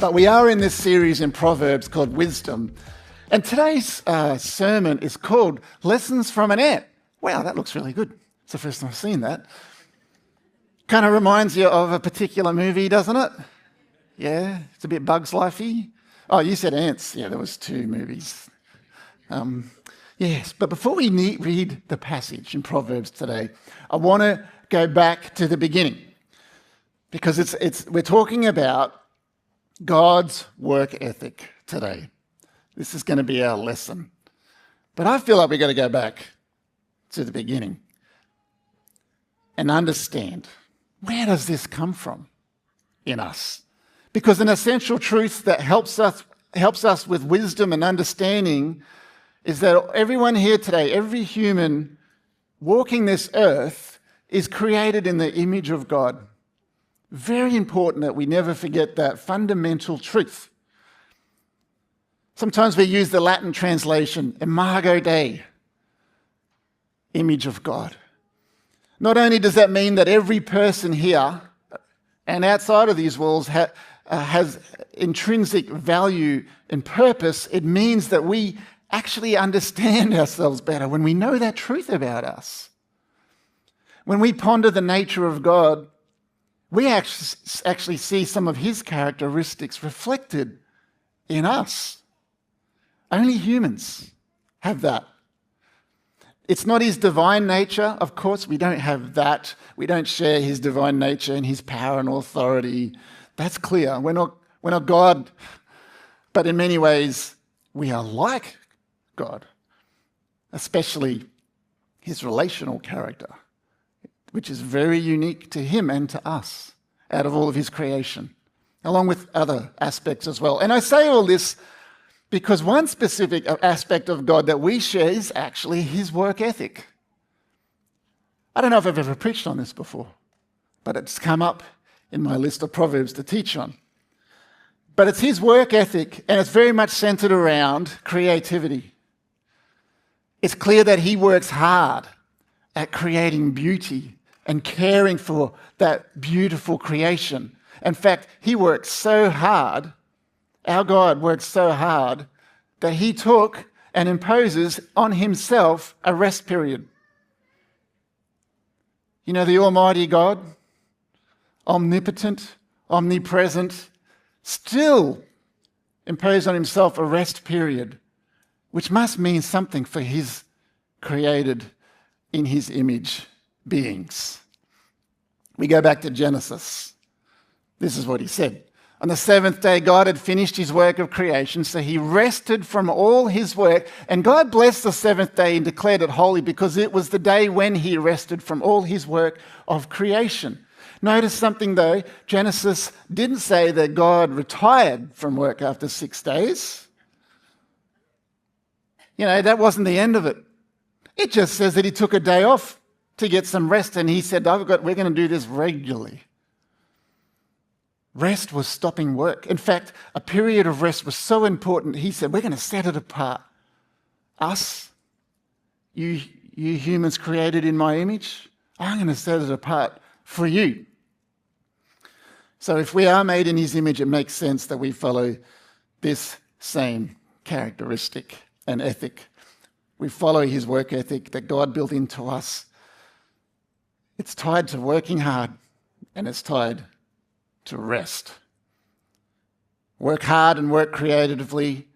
But we are in this series in Proverbs called Wisdom. And today's sermon is called Lessons from an Ant. Wow, that looks really good. It's the first time I've seen that. Kind of reminds you of a particular movie, doesn't it? Yeah, it's a bit Bugs Life-y. Oh, you said ants. Yeah, there was two movies. Yes, but before we read the passage in Proverbs today, I want to go back to the beginning because we're talking about God's work ethic today. This is going to be our lesson. But I feel like we've got to go back to the beginning and understand, where does this come from in us? Because an essential truth that helps us with wisdom and understanding is that everyone here today, every human walking this earth, is created in the image of God. Very important that we never forget that fundamental truth. Sometimes we use the Latin translation, imago Dei, image of God. Not only does that mean that every person here and outside of these walls has intrinsic value and purpose, it means that we actually understand ourselves better when we know that truth about us. When we ponder the nature of God, we actually see some of his characteristics reflected in us. Only humans have that. It's not his divine nature, of course, we don't have that. We don't share his divine nature and his power and authority. That's clear. We're not God, but in many ways we are like God, especially his relational character, which is very unique to him and to us out of all of his creation, along with other aspects as well. And I say all this because one specific aspect of God that we share is actually his work ethic. I don't know if I've ever preached on this before, but it's come up in my list of Proverbs to teach on. But it's his work ethic, and it's very much centered around creativity. It's clear that he works hard at creating beauty and caring for that beautiful creation. In fact, he works so hard, our God works so hard, that he took and imposes on himself a rest period. You know, the Almighty God, omnipotent, omnipresent, still imposed on himself a rest period, which must mean something for his created in his image beings. We go back to Genesis. This is what he said. On the seventh day, God had finished his work of creation, so he rested from all his work. And God blessed the seventh day and declared it holy because it was the day when he rested from all his work of creation. Notice something though, Genesis didn't say that God retired from work after 6 days. You know, that wasn't the end of it. It just says that he took a day off to get some rest, and he said, we're going to do this regularly. Rest was stopping work. In fact, a period of rest was so important, he said, we're going to set it apart. Us, you humans created in my image, I'm going to set it apart for you. So if we are made in his image, it makes sense that we follow this same characteristic and ethic. We follow his work ethic that God built into us. It's tied to working hard, and it's tied to rest. Work hard and work creatively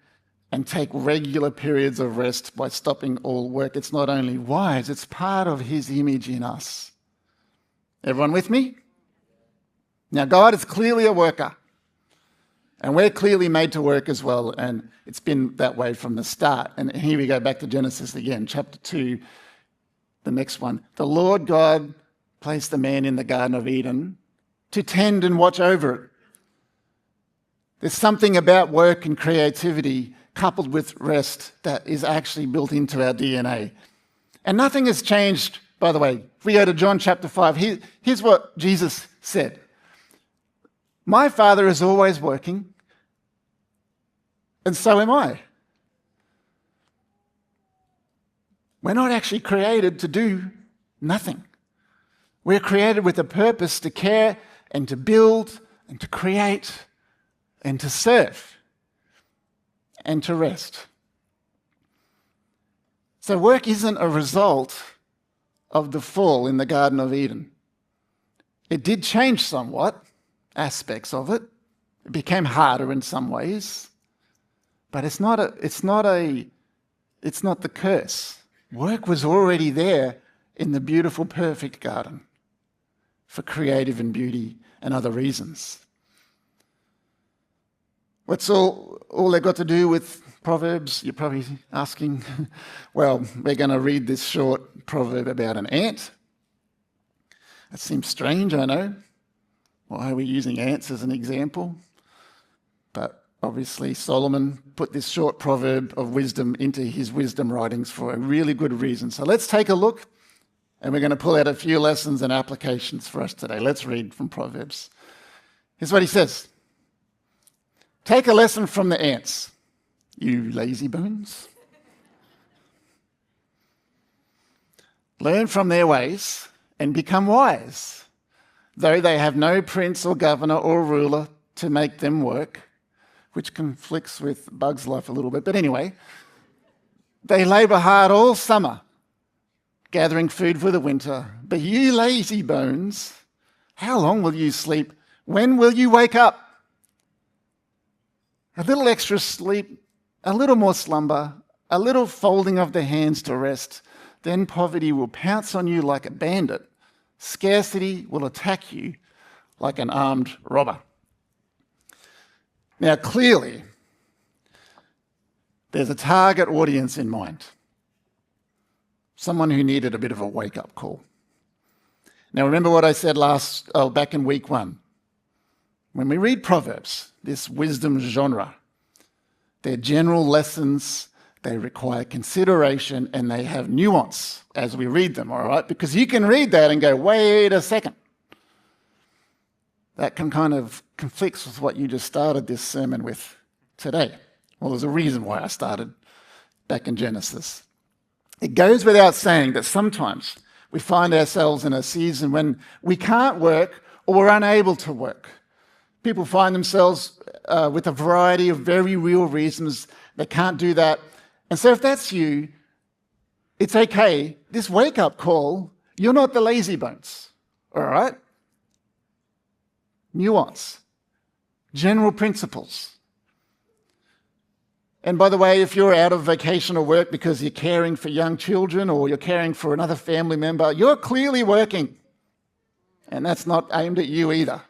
and take regular periods of rest by stopping all work. It's not only wise, it's part of his image in us. Everyone with me? Now, God is clearly a worker, and we're clearly made to work as well, and it's been that way from the start. And here we go back to Genesis again, chapter 2, the next one. The Lord God placed the man in the Garden of Eden to tend and watch over it. There's something about work and creativity coupled with rest that is actually built into our DNA. And nothing has changed, by the way. If we go to John chapter 5, here's what Jesus said. My Father is always working, and so am I. We're not actually created to do nothing. We're created with a purpose to care and to build and to create and to serve and to rest. So work isn't a result of the fall in the Garden of Eden. It did change somewhat, aspects of it. It became harder in some ways, but it's not the curse. Work was already there in the beautiful, perfect garden for creative and beauty and other reasons. What's all they got to do with Proverbs? You're probably asking. Well, we're going to read this short proverb about an ant. That seems strange, I know. Why are we using ants as an example? But obviously Solomon put this short proverb of wisdom into his wisdom writings for a really good reason. So let's take a look, and we're going to pull out a few lessons and applications for us today. Let's read from Proverbs. Here's what he says. Take a lesson from the ants, you lazy bones. Learn from their ways and become wise, though they have no prince or governor or ruler to make them work, which conflicts with Bug's life a little bit. But anyway, they labour hard all summer, gathering food for the winter. But you lazy bones, how long will you sleep? When will you wake up? A little extra sleep, a little more slumber, a little folding of the hands to rest. Then poverty will pounce on you like a bandit. Scarcity will attack you like an armed robber. Now, clearly, there's a target audience in mind. Someone who needed a bit of a wake-up call. Now, remember what I said back in week 1. When we read Proverbs, this wisdom genre, they're general lessons, they require consideration, and they have nuance as we read them, all right? Because you can read that and go, wait a second. That can kind of conflicts with what you just started this sermon with today. Well, there's a reason why I started back in Genesis. It goes without saying that sometimes we find ourselves in a season when we can't work or we're unable to work. People find themselves with a variety of very real reasons they can't do that. And so if that's you, it's okay. This wake-up call, you're not the lazy bones, all right? Nuance, general principles. And by the way, if you're out of vocational work because you're caring for young children or you're caring for another family member, you're clearly working. And that's not aimed at you either.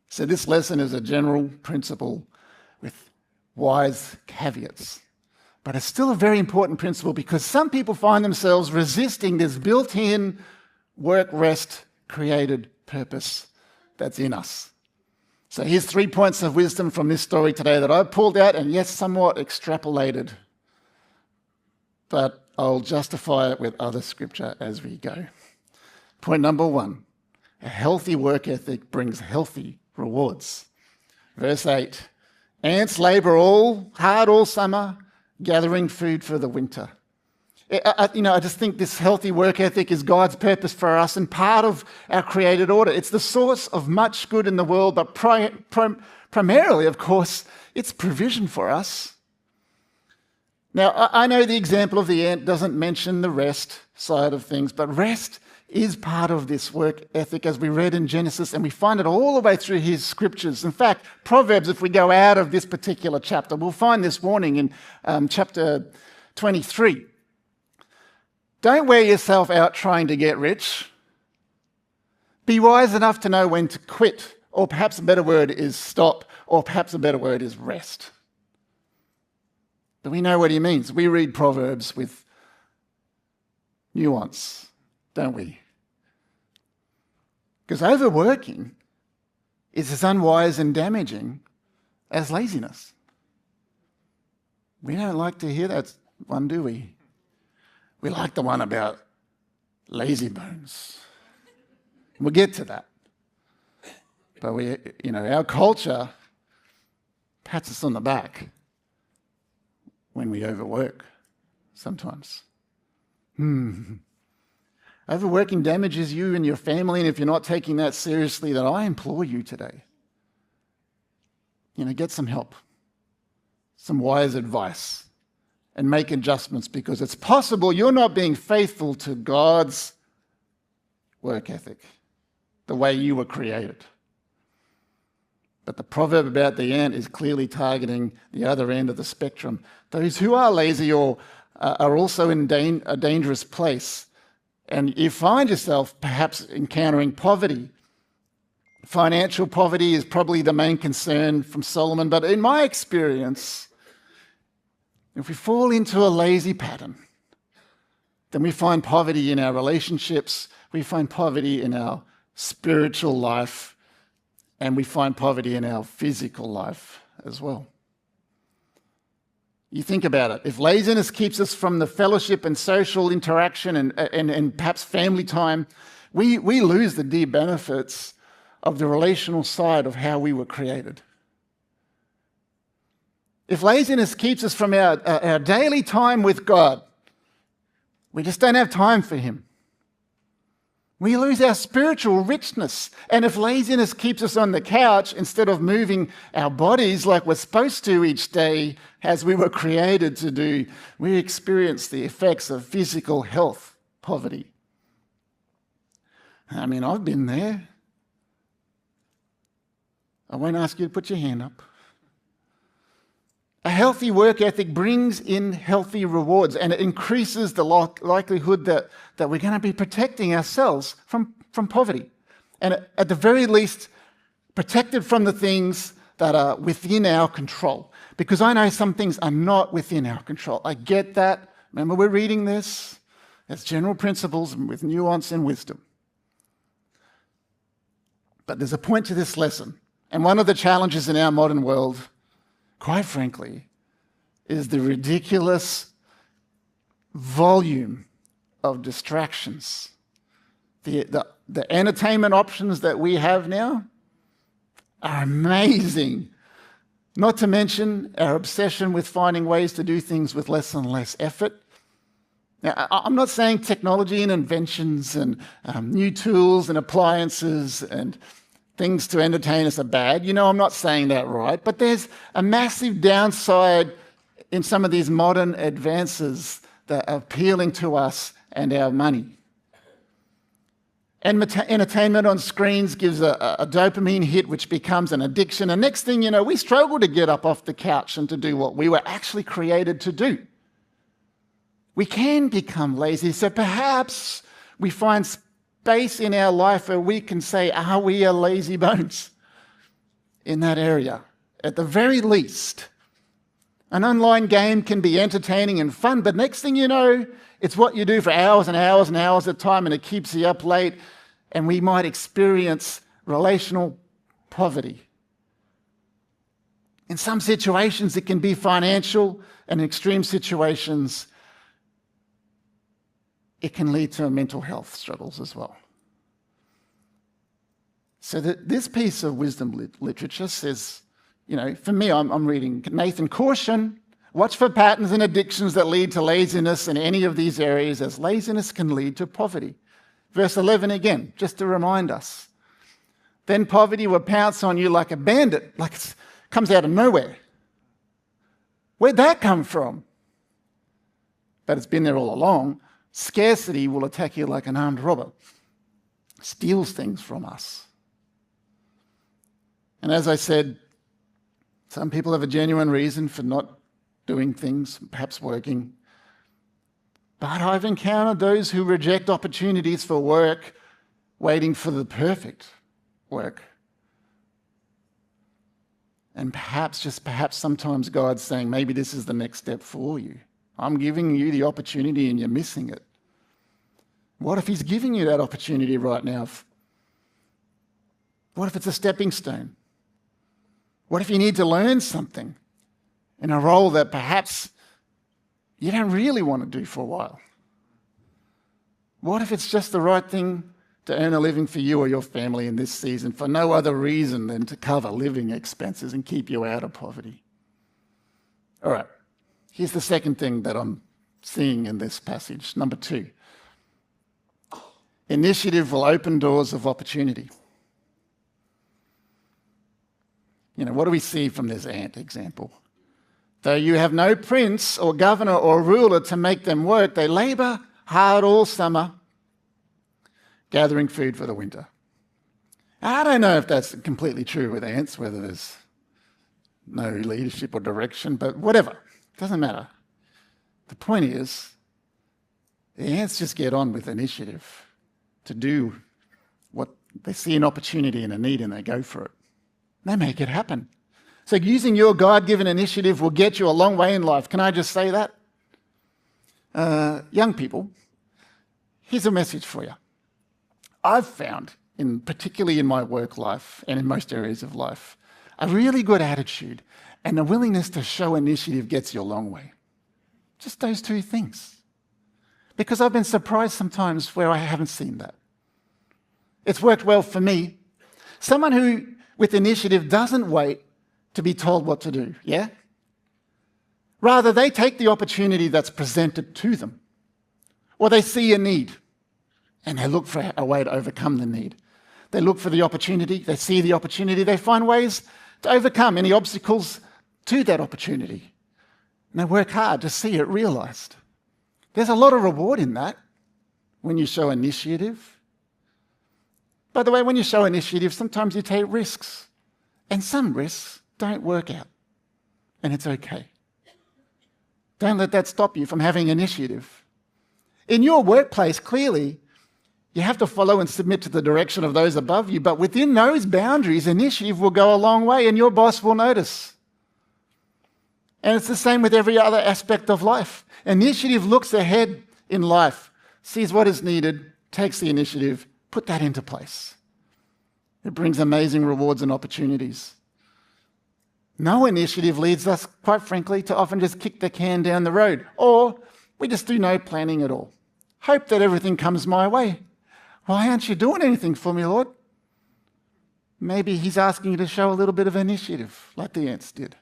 So this lesson is a general principle with wise caveats. But it's still a very important principle because some people find themselves resisting this built-in work-rest created purpose that's in us. So here's 3 points of wisdom from this story today that I pulled out and yes, somewhat extrapolated. But I'll justify it with other scripture as we go. Point number 1, a healthy work ethic brings healthy rewards. Verse 8, ants labour hard all summer, gathering food for the winter. I just think this healthy work ethic is God's purpose for us and part of our created order. It's the source of much good in the world, but primarily, of course, it's provision for us. Now, I know the example of the ant doesn't mention the rest side of things, but rest is part of this work ethic as we read in Genesis, and we find it all the way through his scriptures. In fact, Proverbs, if we go out of this particular chapter, we'll find this warning in chapter 23. Don't wear yourself out trying to get rich. Be wise enough to know when to quit, or perhaps a better word is stop, or perhaps a better word is rest. But we know what he means. We read Proverbs with nuance, don't we? Because overworking is as unwise and damaging as laziness. We don't like to hear that one, do we? We like the one about lazy bones. We'll get to that. But our culture pats us on the back when we overwork sometimes. Overworking damages you and your family, and if you're not taking that seriously, then I implore you today, get some help, some wise advice, and make adjustments, because it's possible you're not being faithful to God's work ethic, the way you were created. But the proverb about the ant is clearly targeting the other end of the spectrum. Those who are lazy or are also in a dangerous place. And you find yourself perhaps encountering poverty. Financial poverty is probably the main concern from Solomon. But in my experience, if we fall into a lazy pattern, then we find poverty in our relationships, we find poverty in our spiritual life, and we find poverty in our physical life as well. You think about it. If laziness keeps us from the fellowship and social interaction and perhaps family time, we lose the dear benefits of the relational side of how we were created. If laziness keeps us from our daily time with God, we just don't have time for Him. We lose our spiritual richness. And if laziness keeps us on the couch instead of moving our bodies like we're supposed to each day as we were created to do, we experience the effects of physical health poverty. I mean, I've been there. I won't ask you to put your hand up. A healthy work ethic brings in healthy rewards, and it increases the likelihood that we're going to be protecting ourselves from poverty. And at the very least, protected from the things that are within our control. Because I know some things are not within our control. I get that. Remember, we're reading this as general principles with nuance and wisdom. But there's a point to this lesson. And one of the challenges in our modern world, quite frankly, is the ridiculous volume of distractions. The entertainment options that we have now are amazing. Not to mention our obsession with finding ways to do things with less and less effort. Now, I'm not saying technology and inventions and new tools and appliances and things to entertain us are bad. I'm not saying that, right? But there's a massive downside in some of these modern advances that are appealing to us and our money. And entertainment on screens gives a dopamine hit, which becomes an addiction. And next thing you know, we struggle to get up off the couch and to do what we were actually created to do. We can become lazy, so perhaps we find space in our life where we can say, are we a lazy bones in that area? At the very least, an online game can be entertaining and fun, but next thing you know, it's what you do for hours and hours and hours at a time, and it keeps you up late, and we might experience relational poverty. In some situations, it can be financial, and in extreme situations, it can lead to mental health struggles as well. So this piece of wisdom literature says, for me, I'm reading Nathan, caution, watch for patterns and addictions that lead to laziness in any of these areas, as laziness can lead to poverty. Verse 11 again, just to remind us. Then poverty will pounce on you like a bandit, like it comes out of nowhere. Where'd that come from? But it's been there all along. Scarcity will attack you like an armed robber, steals things from us. And as I said, some people have a genuine reason for not doing things, perhaps working. But I've encountered those who reject opportunities for work, waiting for the perfect work. And perhaps sometimes God's saying, maybe this is the next step for you. I'm giving you the opportunity and you're missing it. What if He's giving you that opportunity right now? What if it's a stepping stone? What if you need to learn something in a role that perhaps you don't really want to do for a while? What if it's just the right thing to earn a living for you or your family in this season for no other reason than to cover living expenses and keep you out of poverty? All right. Here's the second thing that I'm seeing in this passage. Number 2. Initiative will open doors of opportunity. What do we see from this ant example? Though you have no prince or governor or ruler to make them work, they labor hard all summer, gathering food for the winter. I don't know if that's completely true with ants, whether there's no leadership or direction, but whatever. It doesn't matter. The point is, the ants just get on with initiative to do what they see an opportunity and a need and they go for it. They make it happen. So using your God-given initiative will get you a long way in life. Can I just say that? Young people, here's a message for you. I've found, particularly in my work life and in most areas of life, a really good attitude and a willingness to show initiative gets you a long way. Just those two things. Because I've been surprised sometimes where I haven't seen that. It's worked well for me. Someone who, with initiative, doesn't wait to be told what to do, yeah? Rather, they take the opportunity that's presented to them. Or they see a need, and they look for a way to overcome the need. They look for the opportunity, they see the opportunity, they find ways to overcome any obstacles to that opportunity. And they work hard to see it realised. There's a lot of reward in that when you show initiative. By the way, when you show initiative, sometimes you take risks. And some risks don't work out. And it's okay. Don't let that stop you from having initiative. In your workplace, clearly, you have to follow and submit to the direction of those above you, but within those boundaries, initiative will go a long way and your boss will notice. And it's the same with every other aspect of life. Initiative looks ahead in life, sees what is needed, takes the initiative, put that into place. It brings amazing rewards and opportunities. No initiative leads us, quite frankly, to often just kick the can down the road, or we just do no planning at all. Hope that everything comes my way. Why aren't you doing anything for me, Lord? Maybe he's asking you to show a little bit of initiative, like the ants did.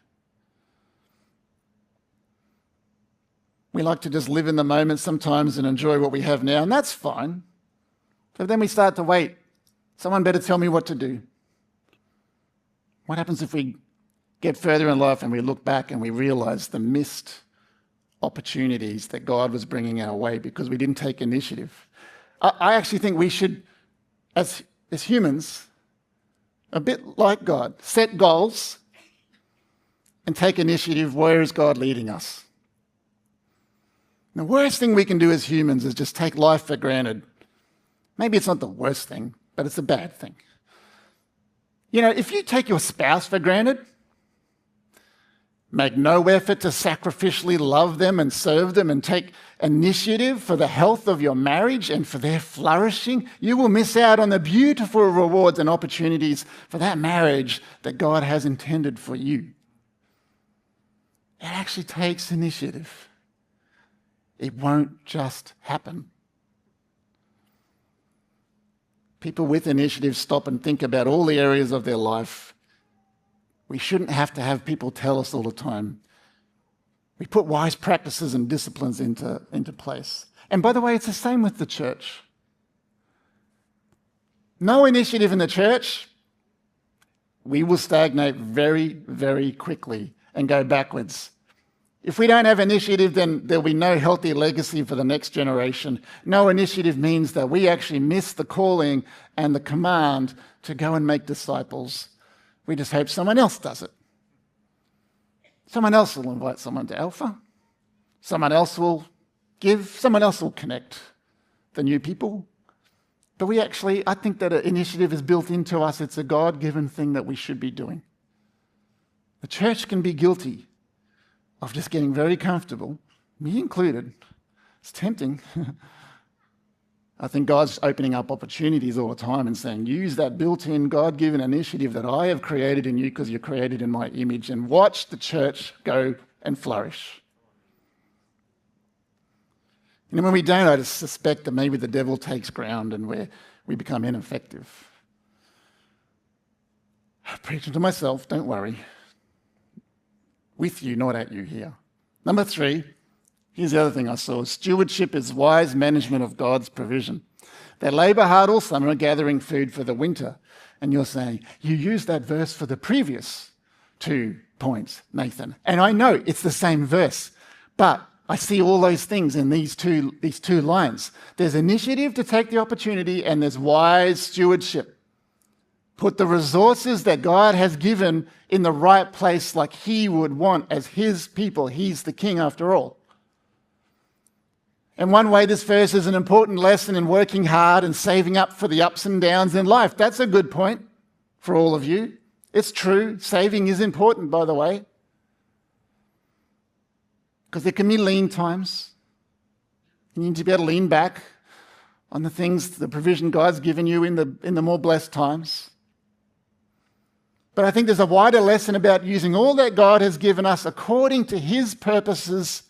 We like to just live in the moment sometimes and enjoy what we have now, and that's fine. But then we start to wait. Someone better tell me what to do. What happens if we get further in life and we look back and we realize the missed opportunities that God was bringing our way because we didn't take initiative? I actually think we should, as humans, a bit like God, set goals and take initiative. Where is God leading us? The worst thing we can do as humans is just take life for granted. Maybe it's not the worst thing, but it's a bad thing. If you take your spouse for granted, make no effort to sacrificially love them and serve them and take initiative for the health of your marriage and for their flourishing, you will miss out on the beautiful rewards and opportunities for that marriage that God has intended for you. It actually takes initiative. It won't just happen. People with initiative stop and think about all the areas of their life. We shouldn't have to have people tell us all the time. We put wise practices and disciplines into place. And by the way, it's the same with the church. No initiative in the church, we will stagnate very, very quickly and go backwards. If we don't have initiative, then there'll be no healthy legacy for the next generation. No initiative means that we actually miss the calling and the command to go and make disciples. We just hope someone else does it. Someone else will invite someone to Alpha. Someone else will give. Someone else will connect the new people. But I think that an initiative is built into us. It's a God-given thing that we should be doing. The church can be guilty of just getting very comfortable, me included. It's tempting. I think God's opening up opportunities all the time and saying, use that built-in God-given initiative that I have created in you because you're created in my image, and watch the church go and flourish. When we don't, I just suspect that maybe the devil takes ground and we become ineffective. I'm preaching to myself, don't worry. With you, not at you here. Number 3, here's the other thing I saw. Stewardship is wise management of God's provision. They labour hard all summer gathering food for the winter. And you're saying, you used that verse for the previous 2 points, Nathan. And I know it's the same verse, but I see all those things in these two lines. There's initiative to take the opportunity, and there's wise stewardship. Put the resources that God has given in the right place like he would want as his people. He's the king after all. And one way this verse is an important lesson in working hard and saving up for the ups and downs in life. That's a good point for all of you. It's true. Saving is important, by the way. Because there can be lean times. You need to be able to lean back on the things, the provision God's given you in the more blessed times. But I think there's a wider lesson about using all that God has given us according to his purposes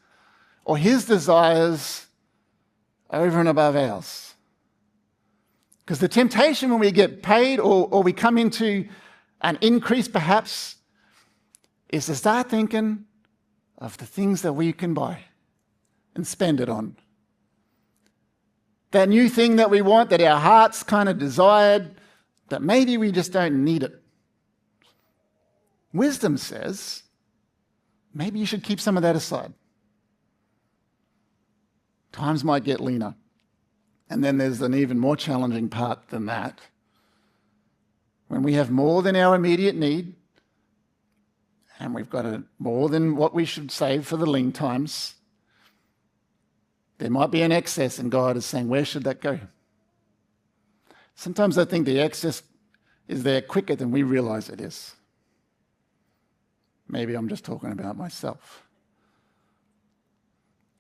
or his desires over and above ours. Because the temptation when we get paid or we come into an increase perhaps is to start thinking of the things that we can buy and spend it on. That new thing that we want, that our hearts kind of desired, that maybe we just don't need it. Wisdom says, maybe you should keep some of that aside. Times might get leaner. And then there's an even more challenging part than that. When we have more than our immediate need, and we've got more than what we should save for the lean times, there might be an excess, and God is saying, where should that go? Sometimes I think the excess is there quicker than we realize it is. Maybe I'm just talking about myself.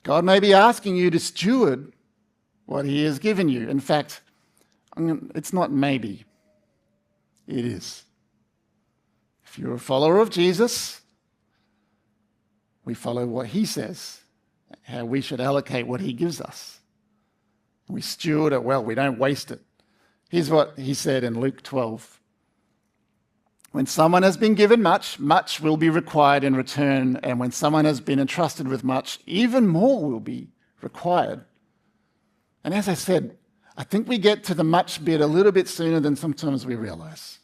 God may be asking you to steward what he has given you. In fact, it's not maybe. It is. If you're a follower of Jesus, we follow what he says, how we should allocate what he gives us. We steward it well. We don't waste it. Here's what he said in Luke 12. When someone has been given much, much will be required in return. And when someone has been entrusted with much, even more will be required. And as I said, I think we get to the much bit a little bit sooner than sometimes we realize.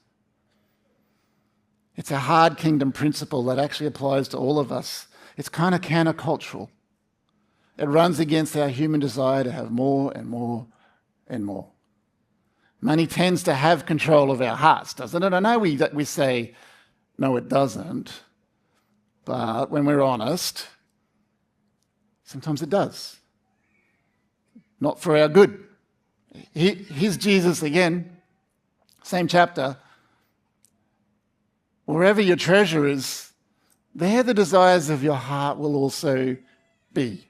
It's a hard kingdom principle that actually applies to all of us. It's kind of countercultural. It runs against our human desire to have more and more and more. Money tends to have control of our hearts, doesn't it? I know we say, no, it doesn't. But when we're honest, sometimes it does. Not for our good. Here's Jesus again, same chapter. Wherever your treasure is, there the desires of your heart will also be.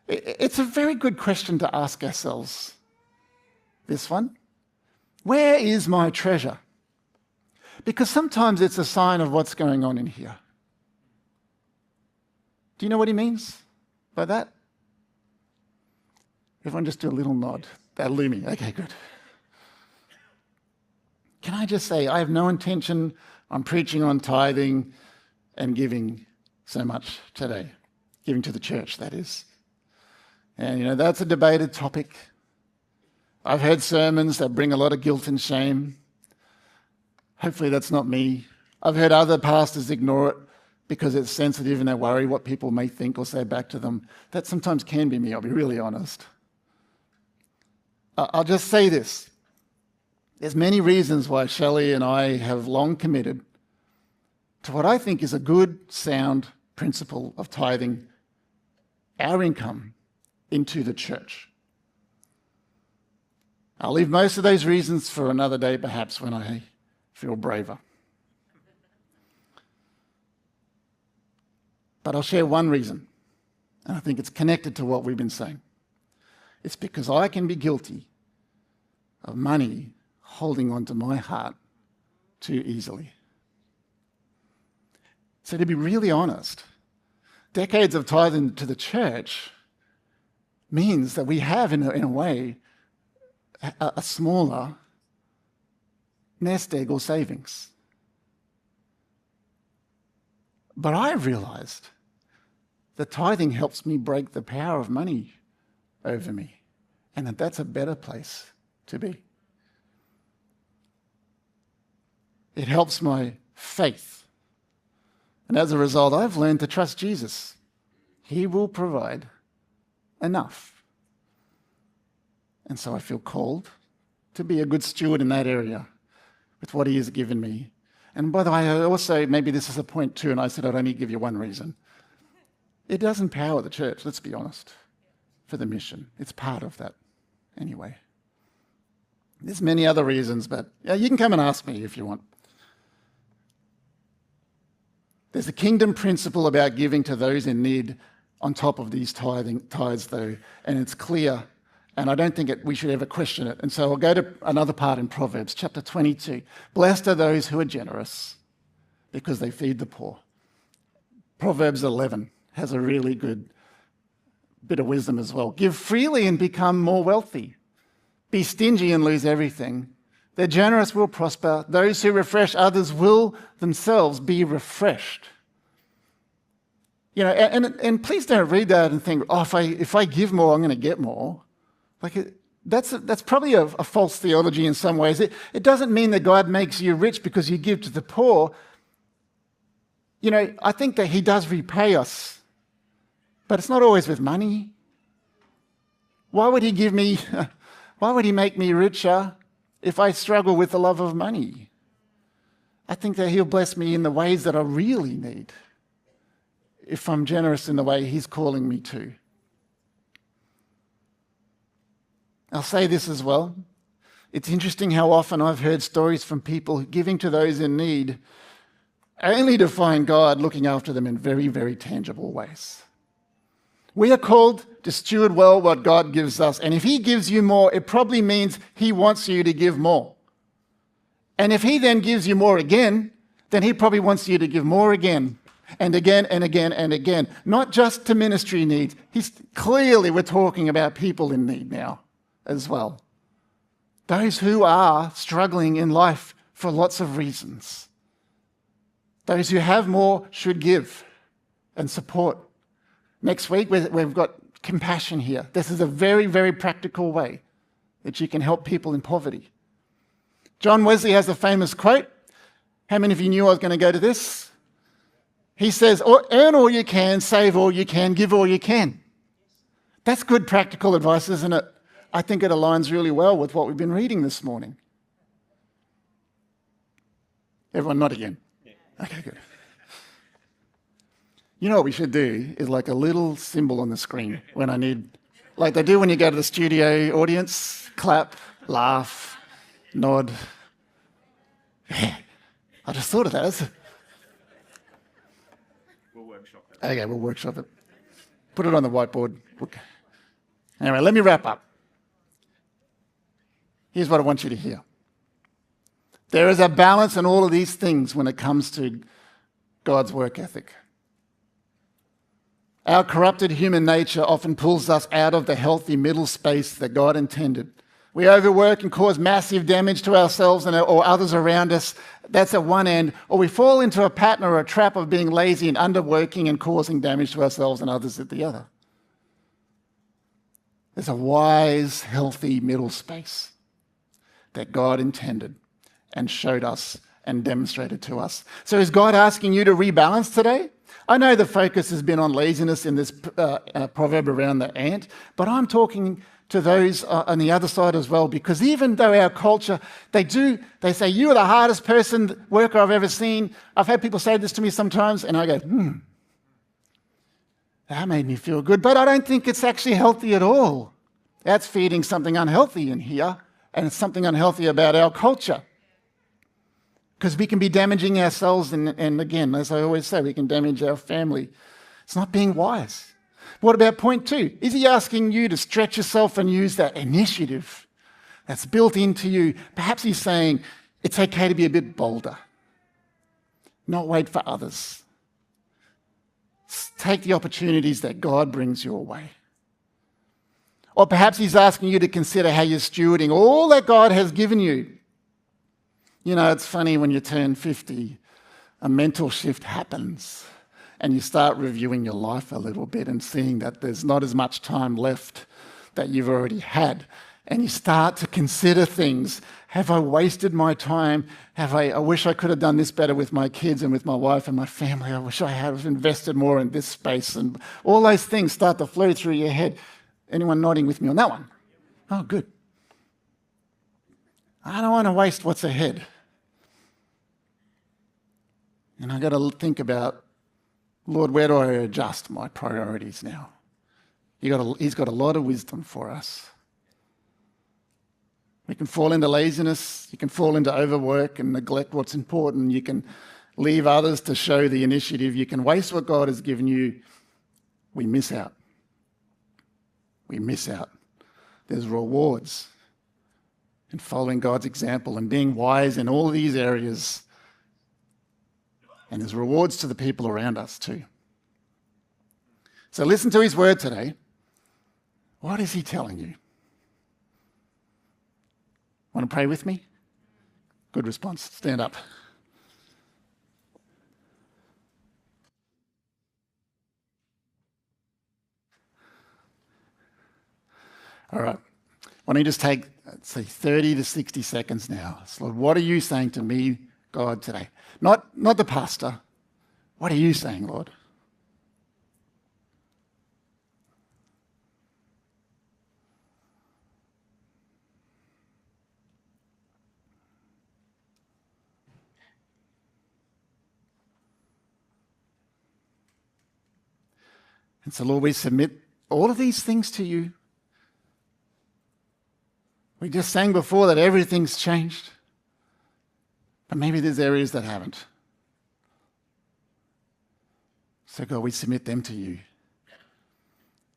It's a very good question to ask ourselves, this one. Where is my treasure? Because sometimes it's a sign of what's going on in here. Do you know what he means by that? Everyone just do a little nod. That'll do me. Okay, good. Can I just say, I have no intention on preaching on tithing and giving so much today. Giving to the church, that is. And, that's a debated topic. I've heard sermons that bring a lot of guilt and shame. Hopefully that's not me. I've heard other pastors ignore it because it's sensitive and they worry what people may think or say back to them. That sometimes can be me, I'll be really honest. I'll just say this. There's many reasons why Shelley and I have long committed to what I think is a good, sound principle of tithing our income into the church. I'll leave most of those reasons for another day, perhaps, when I feel braver. But I'll share one reason, and I think it's connected to what we've been saying. It's because I can be guilty of money holding on to my heart too easily. So to be really honest, decades of tithing to the church means that we have, in a way, a smaller nest egg or savings. But I realized that tithing helps me break the power of money over me, and that's a better place to be. It helps my faith And as a result, I've learned to trust Jesus. He will provide enough. And so I feel called to be a good steward in that area with what he has given me. And by the way, I also, maybe this is a point too, and I said I'd only give you one reason. It does empower the church, let's be honest, for the mission. It's part of that anyway. There's many other reasons, but you can come and ask me if you want. There's a kingdom principle about giving to those in need on top of these tithes, though, and it's clear, and I don't think we should ever question it. And so I'll go to another part in Proverbs, chapter 22. Blessed are those who are generous, because they feed the poor. Proverbs 11 has a really good bit of wisdom as well. Give freely and become more wealthy. Be stingy and lose everything. The generous will prosper. Those who refresh others will themselves be refreshed. You know, and please don't read that and think, oh, if I give more, I'm going to get more. That's probably a false theology in some ways. It doesn't mean that God makes you rich because you give to the poor. You know, I think that he does repay us, but it's not always with money. Why would he make me richer if I struggle with the love of money? I think that he'll bless me in the ways that I really need, if I'm generous in the way he's calling me to. I'll say this as well. It's interesting how often I've heard stories from people giving to those in need only to find God looking after them in very, very tangible ways. We are called to steward well what God gives us. And if he gives you more, it probably means he wants you to give more. And if he then gives you more again, then he probably wants you to give more again and again and again and again. Not just to ministry needs. Clearly we're talking about people in need now as well. Those who are struggling in life for lots of reasons. Those who have more should give and support. Next week, we've got compassion here. This is a very, very practical way that you can help people in poverty. John Wesley has a famous quote. How many of you knew I was going to go to this? He says, earn all you can, save all you can, give all you can. That's good practical advice, isn't it? I think it aligns really well with what we've been reading this morning. Everyone nod again. Okay, good. You know what we should do is like a little symbol on the screen when I need, like they do when you go to the studio audience, clap, laugh, nod. Yeah, I just thought of that. We'll workshop it. Okay, we'll workshop it. Put it on the whiteboard. Okay. Anyway, let me wrap up. Here's what I want you to hear. There is a balance in all of these things when it comes to God's work ethic. Our corrupted human nature often pulls us out of the healthy middle space that God intended. We overwork and cause massive damage to ourselves or others around us. That's at one end. Or we fall into a pattern or a trap of being lazy and underworking and causing damage to ourselves and others at the other. There's a wise, healthy middle space that God intended and showed us and demonstrated to us. So is God asking you to rebalance today? I know the focus has been on laziness in this proverb around the ant, but I'm talking to those on the other side as well, because even though our culture, they say, you are the hardest worker I've ever seen. I've had people say this to me sometimes, and I go, that made me feel good, but I don't think it's actually healthy at all. That's feeding something unhealthy in here, and it's something unhealthy about our culture. Because we can be damaging ourselves, and again, as I always say, we can damage our family. It's not being wise. What about point 2? Is he asking you to stretch yourself and use that initiative that's built into you? Perhaps he's saying it's okay to be a bit bolder. Not wait for others. Take the opportunities that God brings your way. Or perhaps he's asking you to consider how you're stewarding all that God has given you. You know, it's funny when you turn 50, a mental shift happens and you start reviewing your life a little bit and seeing that there's not as much time left that you've already had. And you start to consider things. Have I wasted my time? I wish I could have done this better with my kids and with my wife and my family. I wish I had invested more in this space. And all those things start to flow through your head. Anyone nodding with me on that one? Oh, good. I don't want to waste what's ahead. And I've got to think about, Lord, where do I adjust my priorities now? He's got a lot of wisdom for us. We can fall into laziness. You can fall into overwork and neglect what's important. You can leave others to show the initiative. You can waste what God has given you. We miss out. We miss out. There's rewards in following God's example and being wise in all these areas. And there's rewards to the people around us too. So listen to his word today. What is he telling you? Want to pray with me? Good response. Stand up. All right. Why don't you just take, say, 30 to 60 seconds now. So, Lord, what are you saying to me, God, today? Not the pastor. What are you saying, Lord? And so, Lord, we submit all of these things to you. We just sang before that everything's changed, but maybe there's areas that haven't. So, God, we submit them to you.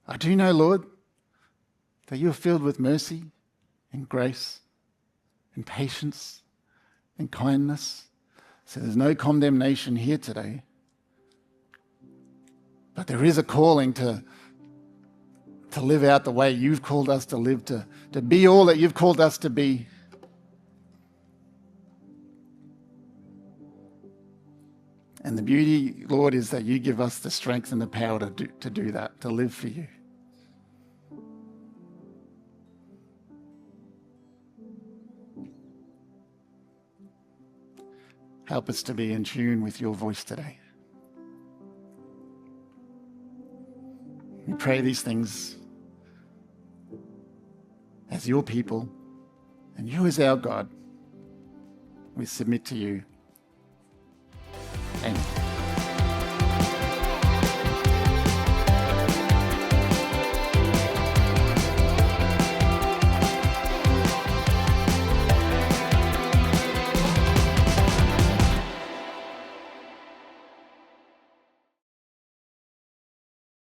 I do know, Lord, that you are filled with mercy and grace and patience and kindness. So there's no condemnation here today. But there is a calling to live out the way you've called us to live, to be all that you've called us to be. And the beauty, Lord, is that you give us the strength and the power to do that, to live for you. Help us to be in tune with your voice today. We pray these things as your people, and you as our God. We submit to you. Amen.